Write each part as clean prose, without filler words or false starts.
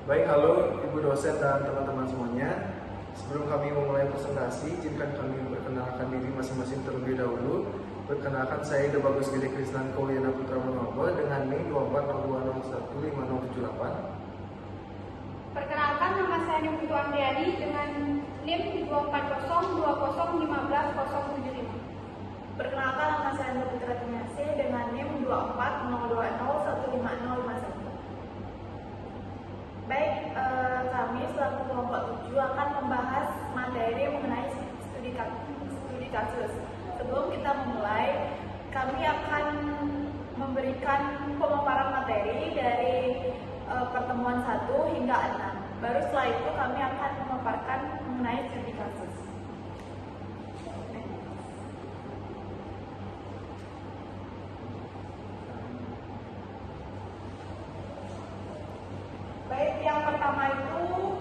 Baik, halo Ibu dosen dan teman-teman semuanya. Sebelum kami memulai presentasi, izinkan kami memperkenalkan diri masing-masing terlebih dahulu. Perkenalkan, saya Ida Bagus Gede Krisnan Kawyana Putra Manopo dengan NIM 2402015018. Perkenalkan, nama saya Niputu Andriani dengan NIM 24020151075. Perkenalkan, nama saya Nur Putra Tinyase dengan NIM 240201501. Baik, kami selaku kelompok 7 akan membahas materi mengenai studi kasus. Sebelum kita memulai, kami akan memberikan pemaparan materi dari pertemuan 1 hingga 6. Baru setelah itu kami akan memaparkan mengenai studi kasus. Baik, yang pertama itu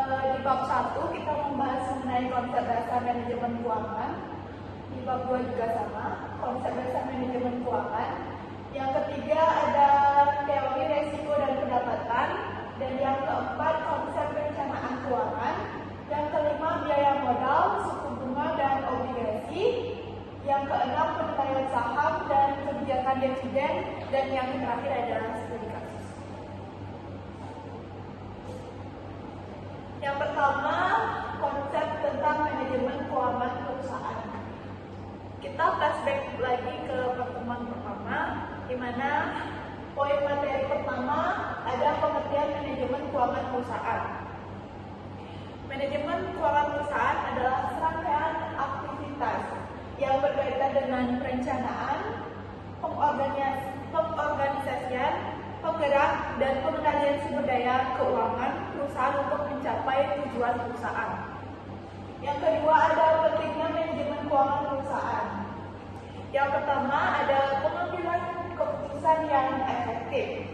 di bab 1 kita membahas mengenai konsep dasar manajemen keuangan. Di bab 2 juga sama, konsep dasar manajemen keuangan. Yang ketiga ada teori resiko dan pendapatan. Dan yang keempat konsep perencanaan keuangan. Yang kelima biaya modal, suku bunga dan obligasi. Yang keenam penilaian saham dan kebijakan dividen. Dan yang terakhir adalah studi kasus. Yang pertama, konsep tentang manajemen keuangan perusahaan. Kita flashback lagi ke pertemuan pertama, di mana poin materi pertama ada pengertian manajemen keuangan perusahaan. Manajemen keuangan perusahaan adalah serangkaian aktivitas yang berkaitan dengan perencanaan, pengorganisasian, penggerak dan pengendalian sumber daya keuangan perusahaan untuk mencapai tujuan perusahaan. Yang kedua ada pentingnya manajemen keuangan perusahaan. Yang pertama ada pengambilan keputusan yang efektif,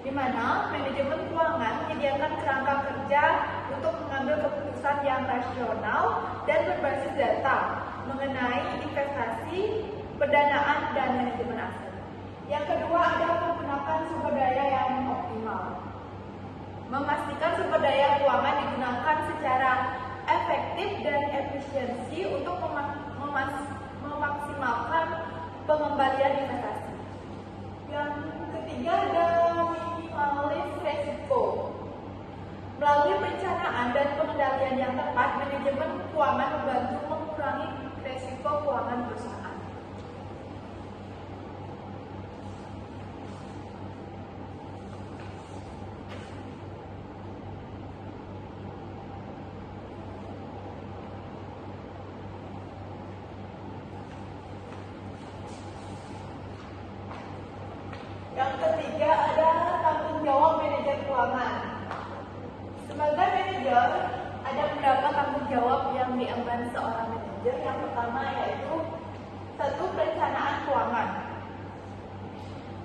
di mana manajemen keuangan menyediakan kerangka kerja untuk mengambil keputusan yang rasional dan berbasis data mengenai investasi, pendanaan dan manajemen aset. Yang kedua ada menggunakan sumber daya yang optimal. Memastikan sumber daya keuangan digunakan secara efektif dan efisiensi untuk memaksimalkan pengembalian investasi. Yang ketiga ada minimalis resiko. Melalui perencanaan dan pengendalian yang tepat, manajemen keuangan membantu mengurangi resiko keuangan perusahaan. Yang ketiga ada tanggung jawab manajer keuangan. Sebagai manajer, ada beberapa tanggung jawab yang diemban seorang manajer. Yang pertama yaitu 1. Perencanaan keuangan.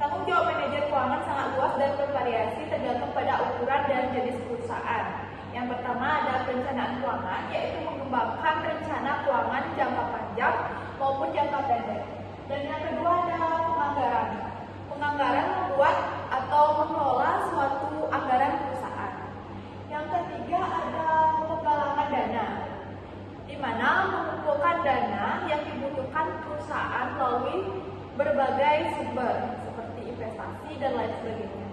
Tanggung jawab manajer keuangan sangat luas dan bervariasi tergantung pada ukuran dan jenis perusahaan. Yang pertama ada perencanaan keuangan, yaitu mengembangkan rencana keuangan jangka panjang maupun jangka pendek. Dan yang kedua ada penganggaran. Penganggaran membuat atau mengelola suatu anggaran perusahaan. Yang ketiga ada penggalangan dana, di mana mengumpulkan dana yang dibutuhkan perusahaan melalui berbagai sumber seperti investasi dan lain sebagainya.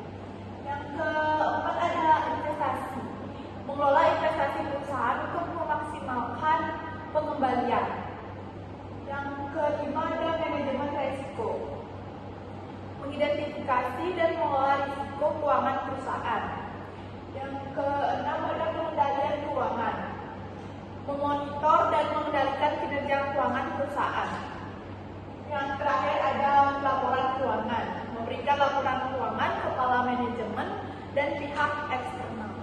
Yang keempat ada investasi, mengelola investasi perusahaan untuk memaksimalkan pengembalian. Yang kelima ada manajemen risiko, mengidentifikasi dan mengelola risiko keuangan perusahaan. Yang keenam ada pengendalian keuangan, memonitor dan mengendalikan kinerja keuangan perusahaan. Yang terakhir ada laporan keuangan, memberikan laporan keuangan kepala manajemen dan pihak eksternal.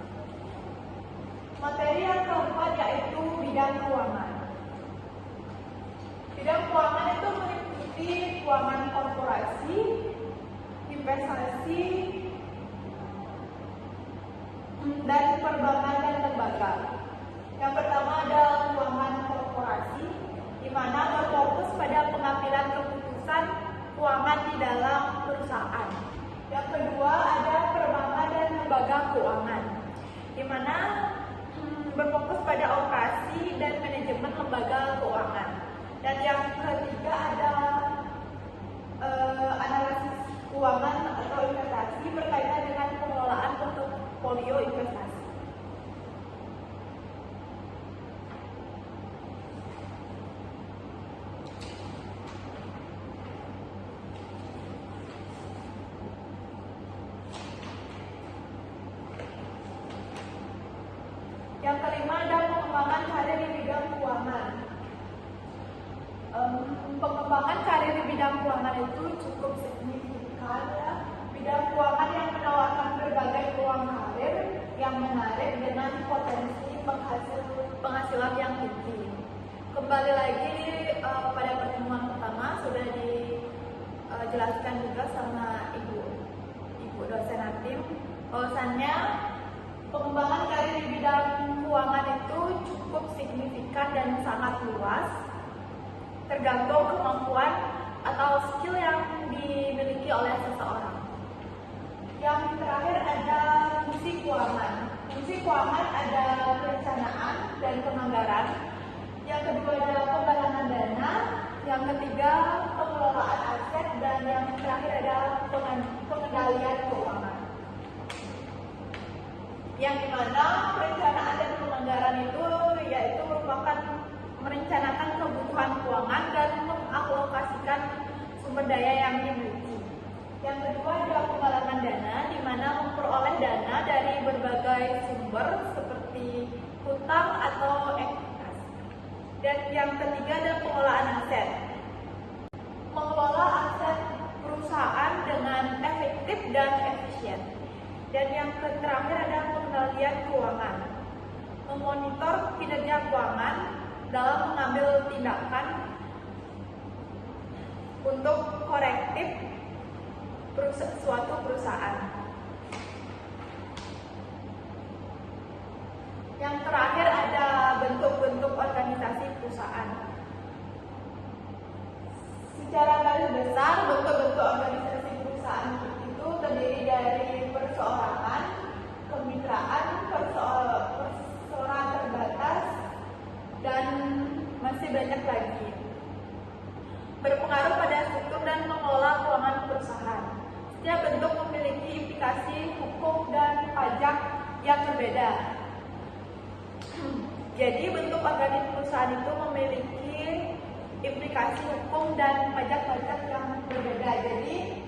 Materi yang keempat yaitu bidang keuangan. Bidang keuangan itu meliputi keuangan korporasi, investasi, dan perbankan dan lembaga. Yang pertama ada keuangan korporasi, di mana berfokus pada pengambilan keputusan keuangan di dalam perusahaan. Yang kedua ada perbankan dan lembaga keuangan, di mana berfokus pada operasi dan manajemen lembaga keuangan. Dan yang ketiga ada analisis keuangan atau investasi berkaitan dengan pengelolaan portofolio investasi. Yang kelima ada pengembangan karir di bidang keuangan. Pengembangan karir di bidang keuangan itu cukup signifikan ya. Bidang keuangan yang menawarkan berbagai peluang karir yang menarik dengan potensi penghasilan yang tinggi. Kembali lagi pada pertemuan pertama sudah dijelaskan juga sama ibu dosen Atim bahwasannya pengembangan karir di bidang keuangan itu cukup signifikan dan sangat luas, tergantung kemampuan atau skill yang dimiliki oleh seseorang. Yang terakhir ada fungsi keuangan. Fungsi keuangan ada perencanaan dan penganggaran. Yang kedua ada penggalangan dana. Yang ketiga pengelolaan aset, dan yang terakhir ada pengendalian keuangan. Yang dimana perencanaan dan penganggaran itu yaitu merupakan merencanakan kebutuhan keuangan dan mengalokasikan sumber daya yang dimiliki. Yang kedua ada penggalangan dana, di mana memperoleh dana dari berbagai sumber seperti hutang atau ekuitas. Dan yang ketiga ada pengelolaan aset. Mengelola aset perusahaan dengan efektif dan efisien. Dan yang terakhir ada pengendalian keuangan. Memonitor kinerja keuangan dalam mengambil tindakan untuk korektif suatu perusahaan. Yang terakhir ada bentuk-bentuk organisasi perusahaan. Secara garis besar, bentuk-bentuk organisasi perusahaan itu terdiri dari perseorangan, kemitraan, perseorangan terbatas, dan masih banyak lagi. Berpengaruh pada struktur dan mengelola keuangan perusahaan. Setiap bentuk memiliki implikasi hukum dan pajak yang berbeda. Jadi bentuk organisasi perusahaan itu memiliki implikasi hukum dan pajak-pajak yang berbeda. Jadi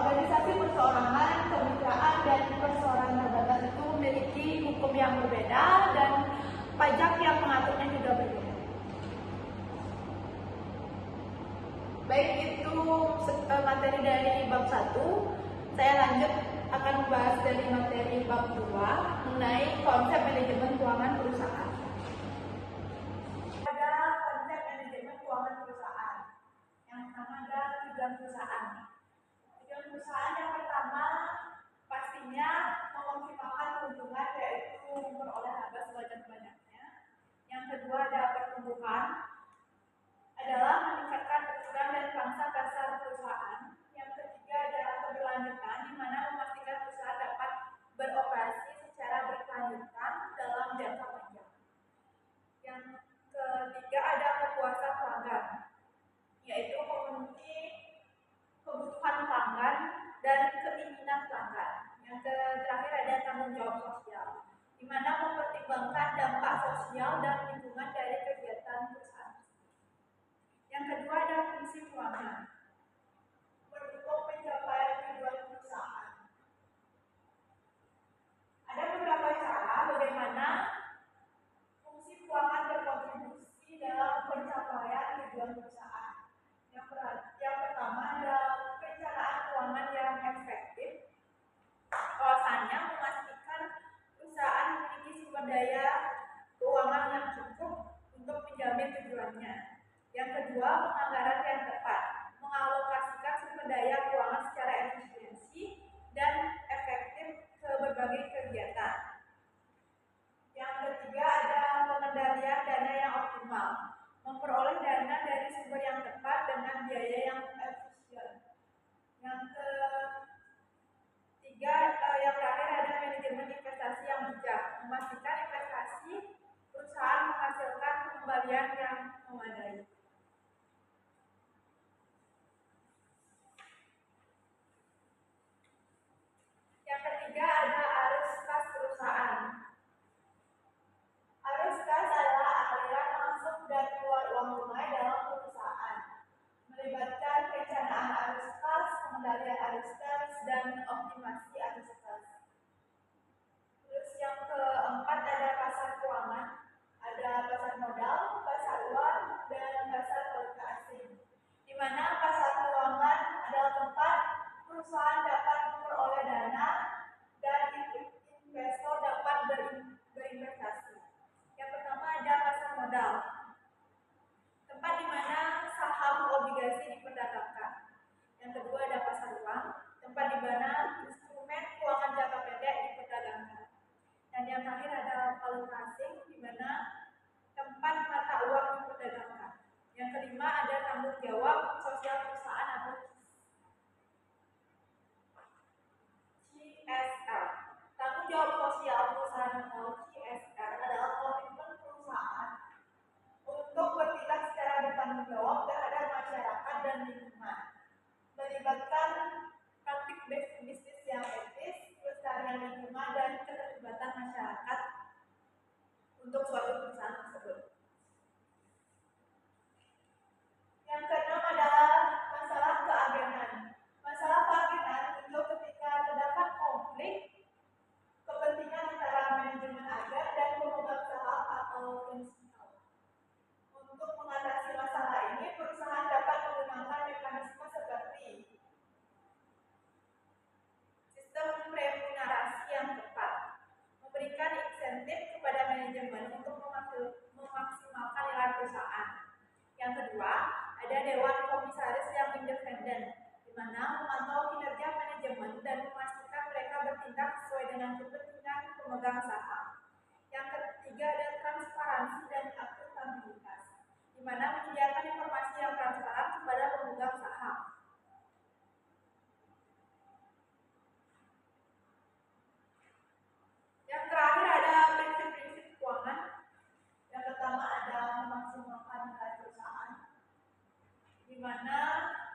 organisasi perseorangan, kemitraan, dan perseorangan terbatas itu memiliki hukum yang berbeda dan pajak yang mengaturnya juga berbeda. Baik, itu materi dari bab 1. Saya lanjut akan membahas dari materi bab 2 mengenai konsep manajemen keuangan perusahaan. Ada konsep manajemen keuangan perusahaan. Yang pertama ada tujuan perusahaan. Tujuan perusahaan yang pertama pastinya memaksimalkan keuntungan, yaitu memperoleh laba sebanyak-banyaknya. Yang kedua ada pertumbuhan, adalah meningkatkan ukuran dan pangsa pasar perusahaan. Yang ketiga ada keberlanjutan, di mana memastikan perusahaan dapat beroperasi secara berkelanjutan dalam jangka panjang. Yang ketiga ada kepuasan pelanggan, yaitu memenuhi kebutuhan pelanggan dan keinginan pelanggan. Yang terakhir ada tanggung jawab sosial, di mana mempertimbangkan dampak sosial dan lingkungan dari kegiatan perusahaan. Yang kedua ada fungsi keuangan, mendukung pencapaian tujuan perusahaan. Ada beberapa cara bagaimana fungsi keuangan berkontribusi dalam pencapaian tujuan perusahaan. Yang pertama ada perencanaan keuangan yang efektif. Alasannya memastikan perusahaan memiliki sumber daya keuangan yang cukup untuk menjamin tujuannya. Yang kedua, penganggaran yang tepat, yang tepat, memberikan insentif kepada manajemen untuk memaksimalkan nilai perusahaan. Yang kedua, ada Dewan Komisaris yang independen, di mana memantau kinerja manajemen dan memastikan mereka bertindak sesuai dengan kepentingan pemegang saham. Yang ketiga, ada transparansi dan akuntabilitas, di mana menyediakan informasi yang transparan kepada pemegang saham. Yang terakhir ada prinsip-prinsip keuangan. Yang pertama ada memaksimalkan nilai perusahaan, di mana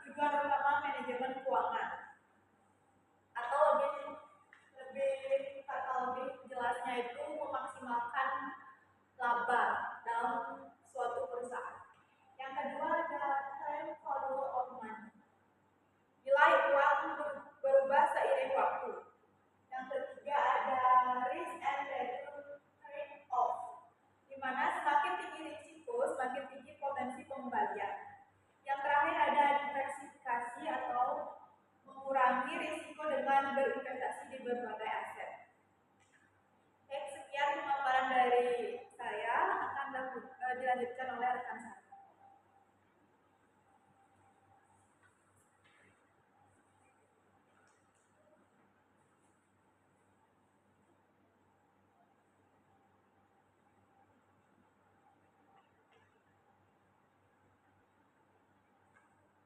tujuan utama manajemen keuangan, atau lebih jelasnya itu memaksimalkan laba dalam suatu perusahaan. Yang kedua ada time value of money, nilai uang berubah seiring waktu. Yang ketiga ada risk and return trade-off, di mana semakin tinggi risiko, semakin tinggi potensi pengembalian. Yang terakhir ada diversifikasi atau mengurangi risiko dengan berinvestasi di berbagai aset. Baik, sekian pemaparan dari saya, akan dilanjutkan oleh rekan saya.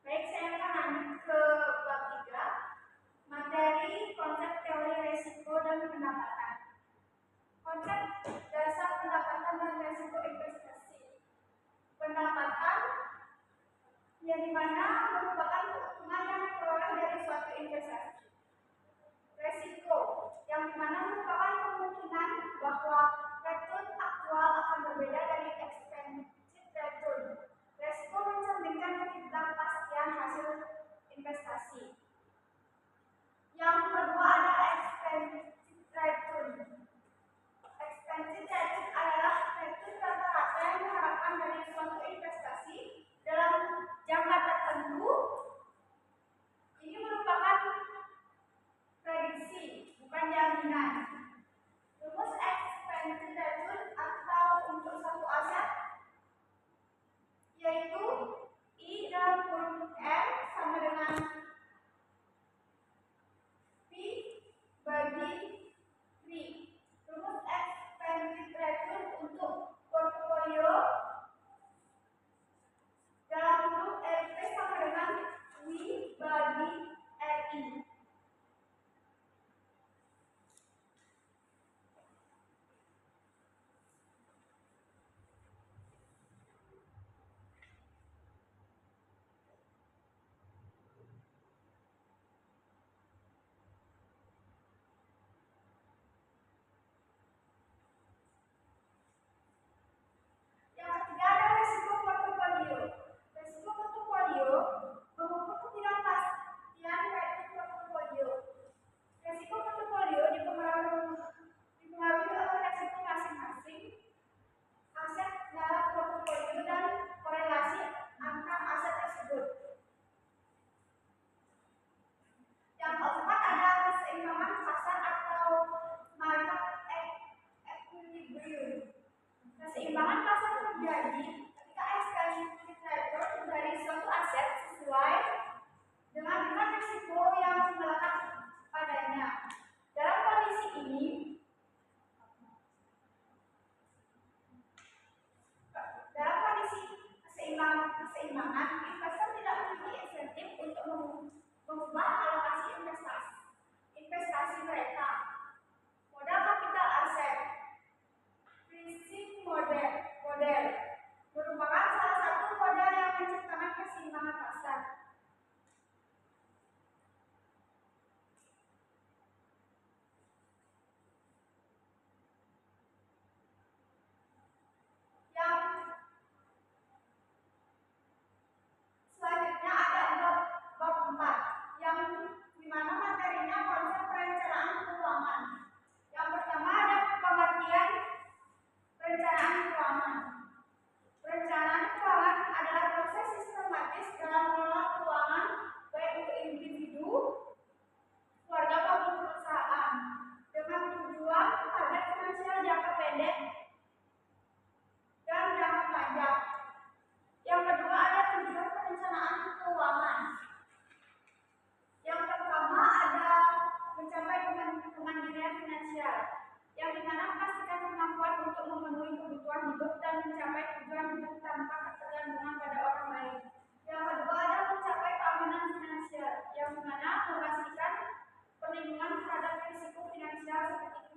Baik, saya akan lanjut ke bab 3, materi konsep teori resiko dan pendapatan. Konsep dasar pendapatan dan resiko investasi. Pendapatan yang dimana merupakan keuntungan yang diperoleh dari suatu investasi. Resiko yang dimana merupakan kemungkinan bahwa return aktual akan berbeda dari expected return. Resiko mencerminkan ketidakpastian hasil investasi. Yang kedua ada expected return. Expected return adalah return rata-rata yang diharapkan dari suatu investasi dalam jangka tertentu. Ini merupakan prediksi, bukan jaminan. Rumus expected return atau untuk satu aset yaitu I dalam kurung R sama dengan P bagi 3. Rumus expected return untuk portfolio dalam kurung RP sama dengan W bagi RI.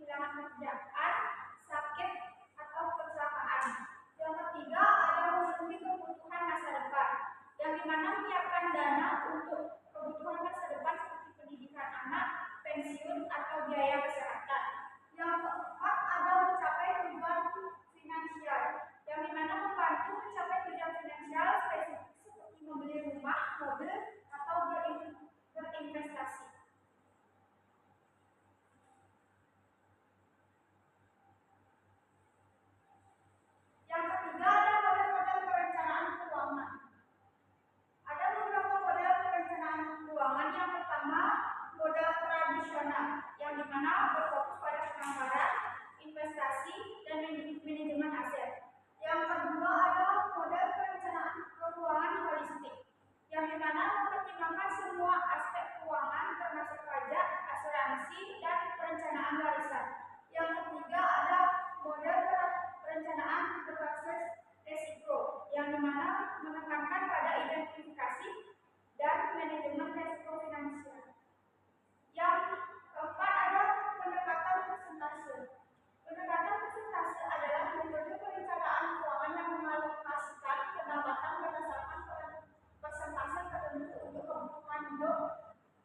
kehilangan pekerjaan, sakit, atau kecelakaan. Yang ketiga ada memenuhi kebutuhan masa depan, yang dimana menyiapkan dana untuk kebutuhan masa depan seperti pendidikan anak, pensiun, atau biaya kesehatan. Yang keempat ada mencapai tujuan finansial, yang dimana membantu mencapai tujuan finansial spesifik seperti membeli rumah, mobil, atau berinvestasi. Yang ketiga ada model-model perencanaan keuangan. Ada beberapa model perencanaan keuangan. Yang pertama, model tradisional, yang dimana berfokus pada penganggaran, investasi, dan manajemen aset. Yang kedua ada model perencanaan keuangan holistik, yang dimana mempertimbangkan semua aspek keuangan termasuk pajak, asuransi, dan perencanaan warisan. Yang ketiga ada model perencanaan berbasis resiko, yang dimana menekankan pada identifikasi dan manajemen resiko finansial. Yang keempat ada pendekatan persentase. Pendekatan persentase adalah metode perencanaan keuangan yang mengalokasikan pendapatan berdasarkan persentase tertentu untuk kebutuhan hidup,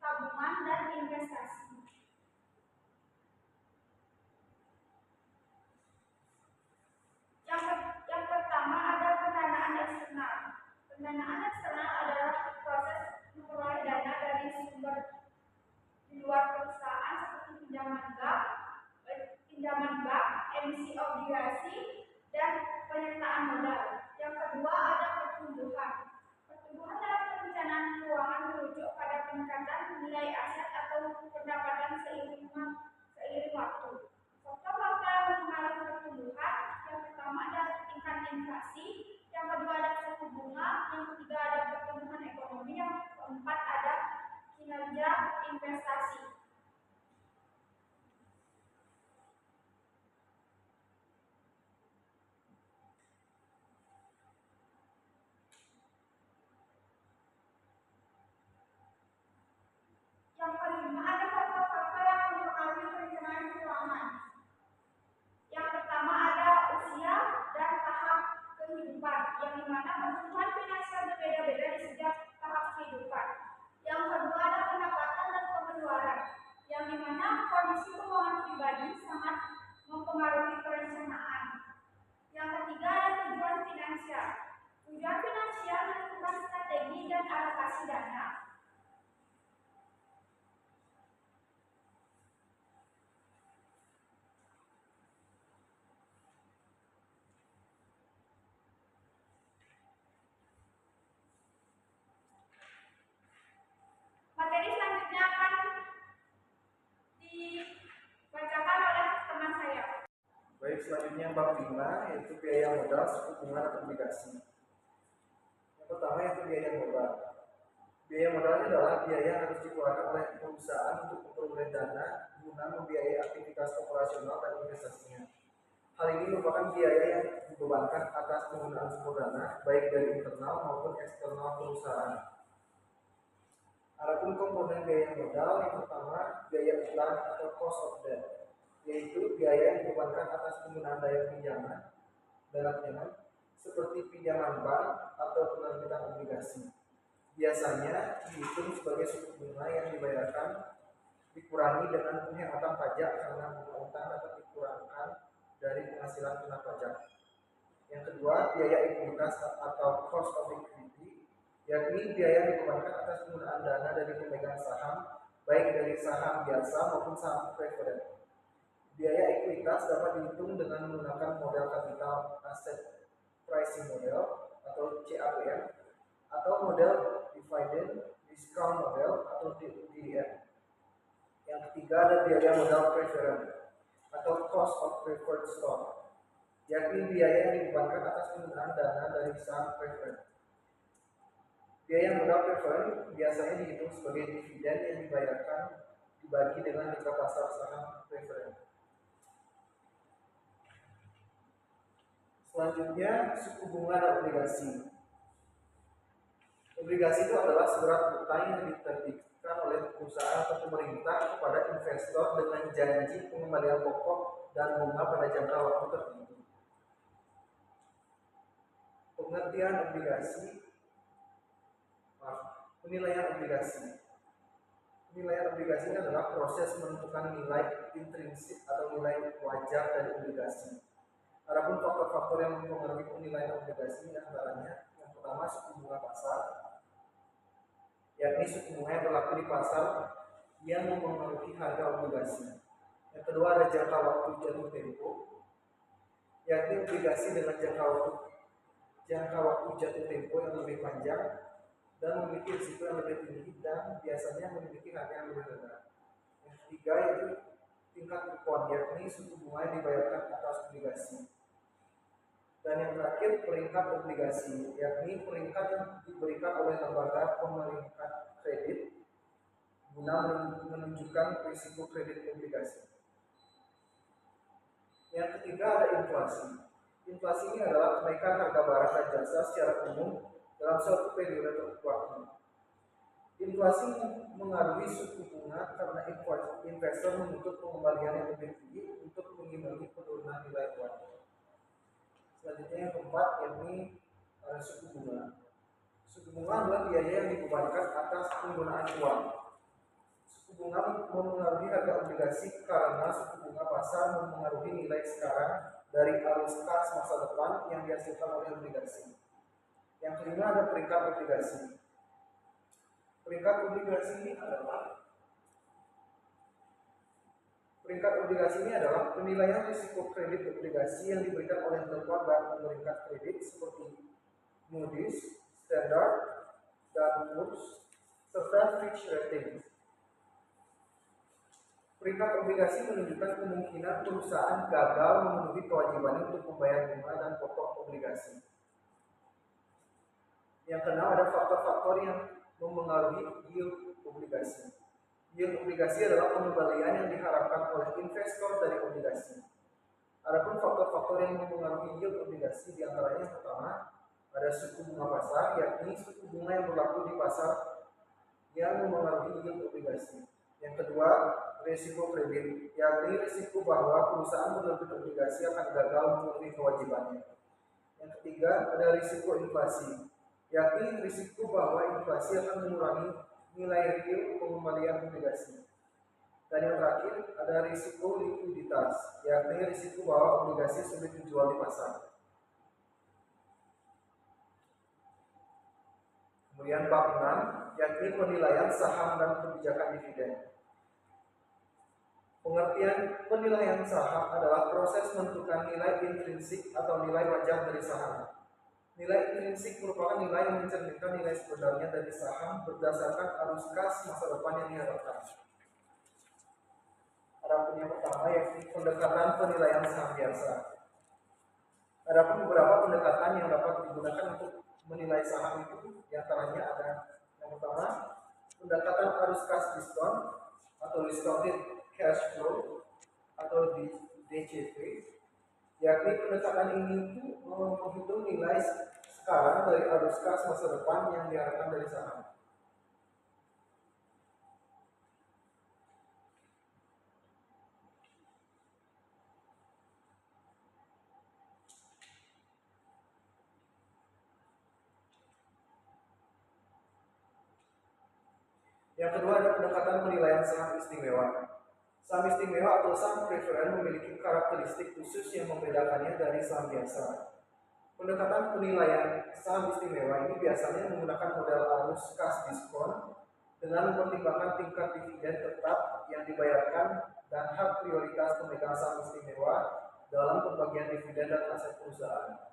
tabungan, dan investasi. Yang pertama ada pendanaan eksternal. Pendanaan eksternal adalah proses memperoleh dana dari sumber di luar perusahaan seperti pinjaman bank, emisi obligasi, dan penyertaan modal. Yang kedua ada pertumbuhan. Pertumbuhan dalam perencanaan keuangan merujuk pada peningkatan nilai aset atau pendapatan seiring waktu. Faktor-faktor yang mempengaruhi pertumbuhan, yang pertama ada tingkat inflasi, yang kedua ada suku bunga, yang ketiga ada pertumbuhan ekonomi, yang keempat ada kinerja investasi. Yang kelima ada faktor-faktor yang mempengaruhi perencanaan keuangan. Yang pertama ada usia dan tahap kehidupan, yang dimana kebutuhan finansial berbeda-beda di setiap tahap kehidupan. Yang kedua ada pendapatan dan pengeluaran, yang dimana kondisi keuangan pribadi sangat mempengaruhi perencanaan. Yang ketiga ada tujuan finansial. Tujuan finansial menentukan strategi dan alokasi dana. Materi selanjutnya akan dibacakan oleh teman saya. Baik, selanjutnya bab 5 yaitu biaya modal, suku bunga, dan obligasi. Yang pertama yaitu biaya modal. Biaya modal adalah biaya yang harus dikeluarkan oleh perusahaan untuk memperoleh dana guna membiayai aktivitas operasional dan investasinya. Hal ini merupakan biaya yang dibebankan atas penggunaan sumber dana baik dari internal maupun eksternal perusahaan. Adapun komponen biaya modal, yang pertama biaya iklan atau cost of debt, yaitu biaya yang dibebankan atas penggunaan dana pinjaman seperti pinjaman bank atau penerbitan obligasi. Biasanya dihitung sebagai suku bunga yang dibayarkan dikurangi dengan penghematan pajak karena bunga utang dapat dikurangkan dari penghasilan kena pajak. Yang kedua, biaya ekuitas atau cost of equity, yakni biaya yang dibebankan atas penggunaan dana dari pemegang saham, baik dari saham biasa maupun saham preferred. Biaya ekuitas dapat dihitung dengan menggunakan model capital asset pricing model atau CAPM, atau model dividend discount model atau DDM. Yang ketiga ada biaya modal preferred atau cost of preferred stock, yakni biaya yang dibebankan atas penggunaan dana dari saham preferred. Biaya modal preferred biasanya dihitung sebagai dividen yang dibayarkan dibagi dengan harga pasar saham preferred. Selanjutnya, suku bunga dan obligasi. Obligasi itu adalah surat utang yang diterbitkan diberikan oleh perusahaan atau pemerintah kepada investor dengan janji pengembalian pokok dan bunga pada jangka waktu tertentu. Pengertian obligasi, penilaian obligasi. Penilaian obligasi adalah proses menentukan nilai intrinsik atau nilai wajar dari obligasi. Adapun faktor-faktor yang mempengaruhi penilaian obligasi antaranya yang pertama suku bunga pasar, yakni suku bunga yang berlaku di pasar yang mempengaruhi harga obligasi. Yang kedua ada jangka waktu jatuh tempo, yakni obligasi dengan jangka waktu jatuh tempo yang lebih panjang dan memiliki risiko yang lebih tinggi dan biasanya memiliki harga yang lebih rendah. Yang ketiga yaitu tingkat kupon, yakni suku bunga yang dibayarkan atas obligasi. Dan yang terakhir peringkat obligasi, yakni peringkat yang diberikan oleh lembaga pemeringkat kredit guna menunjukkan risiko kredit obligasi. Yang ketiga ada inflasi. Inflasi ini adalah kenaikan harga barang dan jasa secara umum dalam suatu periode waktu. Inflasi mengaruhi suku bunga karena investor menuntut pengembalian yang lebih tinggi untuk mengimbangi penurunan nilai uang. Selanjutnya yang keempat yakni suku bunga. Suku bunga adalah biaya yang dibebankan atas penggunaan uang. Suku bunga mempengaruhi harga obligasi karena suku bunga pasar mempengaruhi nilai sekarang dari arus kas masa depan yang dihasilkan oleh obligasi. Yang kelima ada peringkat obligasi. Peringkat obligasi ini adalah penilaian risiko kredit obligasi yang diberikan oleh lembaga pemeringkat kredit seperti Moody's, Standard, dan Poor's, serta Fitch Ratings. Peringkat obligasi menunjukkan kemungkinan perusahaan gagal memenuhi kewajibannya untuk membayar bunga dan pokok obligasi. Yang keenam ada faktor-faktor yang mempengaruhi yield obligasi. Yield obligasi adalah pengembalian yang diharapkan oleh investor dari obligasi. Adapun faktor-faktor yang mempengaruhi yield obligasi diantaranya yang pertama ada suku bunga pasar, yakni suku bunga yang berlaku di pasar yang mempengaruhi yield obligasi. Yang kedua, risiko kredit, yakni risiko bahwa perusahaan penerbit obligasi akan gagal memenuhi kewajibannya. Yang ketiga, ada risiko inflasi, yakni risiko bahwa inflasi akan mengurangi nilai real pengembalian obligasi. Dan yang terakhir, ada risiko likuiditas, yakni risiko bahwa obligasi sulit dijual di pasar. Kemudian bab 6, yakni penilaian saham dan kebijakan dividen. Pengertian penilaian saham adalah proses menentukan nilai intrinsik atau nilai wajar dari saham. Nilai intrinsik merupakan nilai yang mencerminkan nilai sebenarnya dari saham berdasarkan arus kas masa depan yang diharapkan. Adapun yang pertama yaitu pendekatan penilaian saham biasa. Adapun beberapa pendekatan yang dapat digunakan untuk menilai saham itu, diantaranya ada yang pertama pendekatan arus kas diskon atau discounted cash flow atau DCF, yakni pendekatan ini itu menghitung nilai sekarang dari arus kas masa depan yang diharapkan dari saham. Yang kedua ada pendekatan penilaian saham istimewa. Saham istimewa atau saham preferen memiliki karakteristik khusus yang membedakannya dari saham biasa. Pendekatan penilaian saham istimewa ini biasanya menggunakan model arus kas diskon dengan mempertimbangkan tingkat dividen tetap yang dibayarkan dan hak prioritas pemegang saham istimewa dalam pembagian dividen dan aset perusahaan.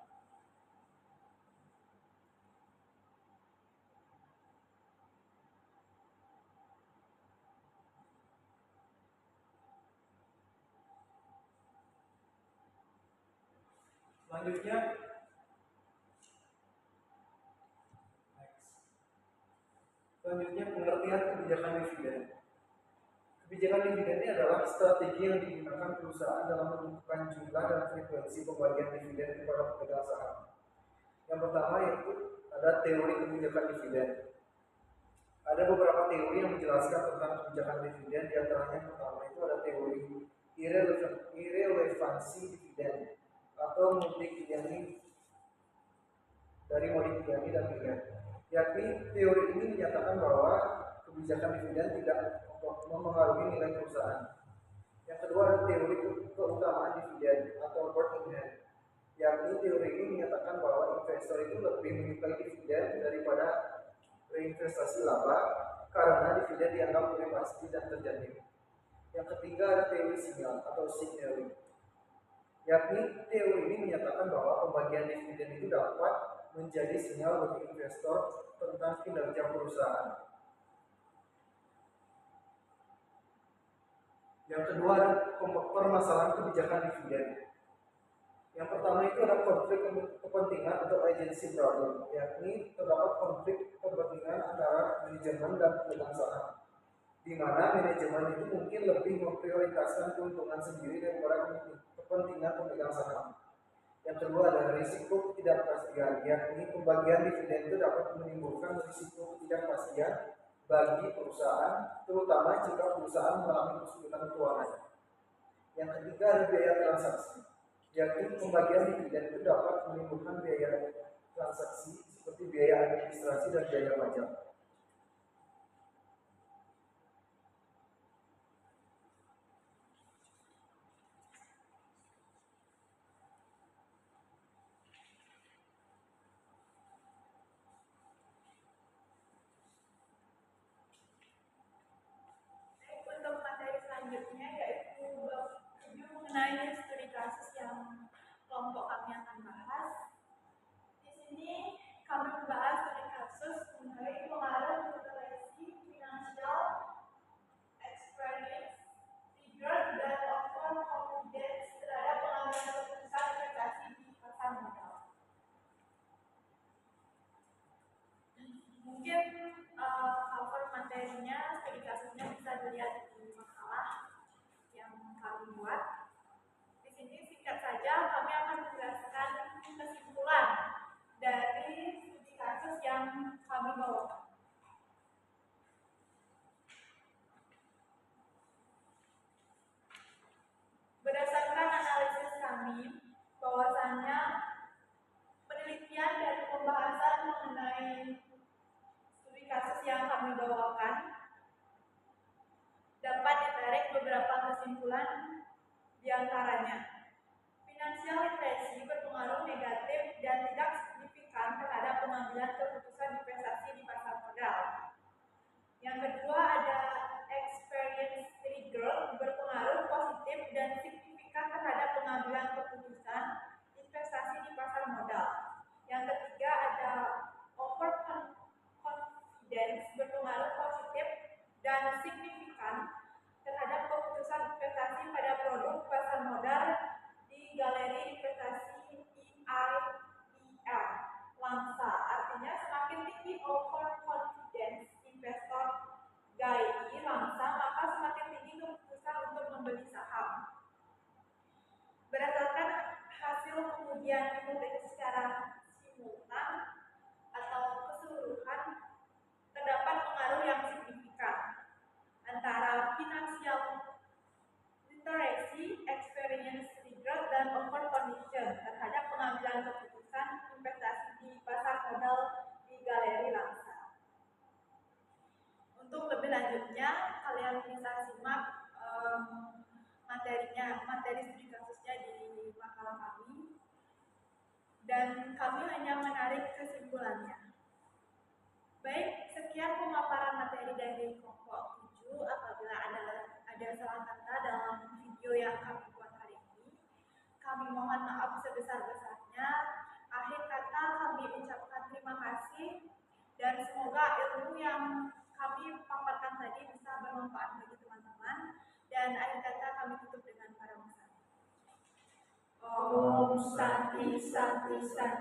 Selanjutnya pengertian kebijakan dividen. Kebijakan dividen ini adalah strategi yang digunakan perusahaan dalam menentukan jumlah dan frekuensi pembagian dividen kepada pemegang saham. Yang pertama yaitu ada teori kebijakan dividen. Ada beberapa teori yang menjelaskan tentang kebijakan dividen. Di antaranya yang pertama itu ada teori irrelevansi dividen atau Modigliani dari Modigliani dan Miller. Yakni teori ini menyatakan bahwa kebijakan dividen tidak mempengaruhi nilai perusahaan. Yang kedua ada teori keutamaan dividen atau bird in hand. Yakni teori ini menyatakan bahwa investor itu lebih menyukai dividen daripada reinvestasi laba karena dividen dianggap lebih pasti dan terjamin. Yang ketiga ada teori sinyal atau signaling. Yakni teori ini menyatakan bahwa pembagian dividen itu dapat menjadi sinyal bagi investor tentang kinerja perusahaan. Yang kedua ada permasalahan kebijakan dividen. Yang pertama itu ada konflik kepentingan atau agency problem, yakni terdapat konflik kepentingan antara manajemen dan pemegang saham, di mana manajemen itu mungkin lebih memprioritaskan keuntungan sendiri daripada kepentingan pemegang saham. Yang kedua ada risiko ketidakpastian, yakni pembagian dividen itu dapat menimbulkan risiko ketidakpastian bagi perusahaan, terutama jika perusahaan mengalami kesulitan keuangan. Yang ketiga ada biaya transaksi, yakni pembagian dividen itu dapat menimbulkan biaya transaksi seperti biaya administrasi dan biaya pajak. Untuk materi selanjutnya yaitu bab 7 mengenai studi kasus yang kelompok kami akan bahas. Di sini kami membahas studi kasus mengenai pengaruh literasi finansial, experience, trigger, dan overconfidence terhadap pengambilan keputusan investasi di pasar modal. Mungkin cover materinya, studi kasusnya bisa dilihat di makalah yang kami buat. Di sini singkat saja kami akan menjelaskan kesimpulan dari studi kasus yang kami bawakan. Berdasarkan analisis kami, bahwasannya penelitian dan pembahasan mengenai studi kasus yang kami bawakan dapat ditarik beberapa kesimpulan, di antaranya finansial literacy berpengaruh negatif dan tidak signifikan terhadap pengambilan keputusan investasi di pasar modal. Yang kedua ada experience trigger berpengaruh positif dan signifikan terhadap pengambilan keputusan investasi di pasar modal. Yang ketiga ada overconfidence berpengaruh positif dan signifikan terhadap keputusan investasi pada produk pasar modal di galeri investasi EIER Langsa. Artinya semakin tinggi overconfidence investor GAI Langsa, maka semakin tinggi keputusan untuk membeli saham. Berdasarkan hasil pengujian hipotesis secara simultan atau keseluruhan, terdapat pengaruh yang signifikan antara financial literacy, experience trigger, dan overcondition terhadap pengambilan keputusan investasi di pasar modal di galeri Langsa. Untuk lebih lanjutnya, kalian bisa simak materi studi kasusnya di makalah kami, dan kami hanya menarik kesimpulannya. Baik, sekian pemaparan materi dari kelompok 7. Apabila ada salah kata dalam video yang kami buat hari ini, kami mohon maaf sebesar-besarnya. Akhir kata kami ucapkan terima kasih, dan semoga ilmu yang kami paparkan tadi bisa bermanfaat bagi teman-teman. Dan akhir kata kami tutup dengan para Om Santi Santi Santi.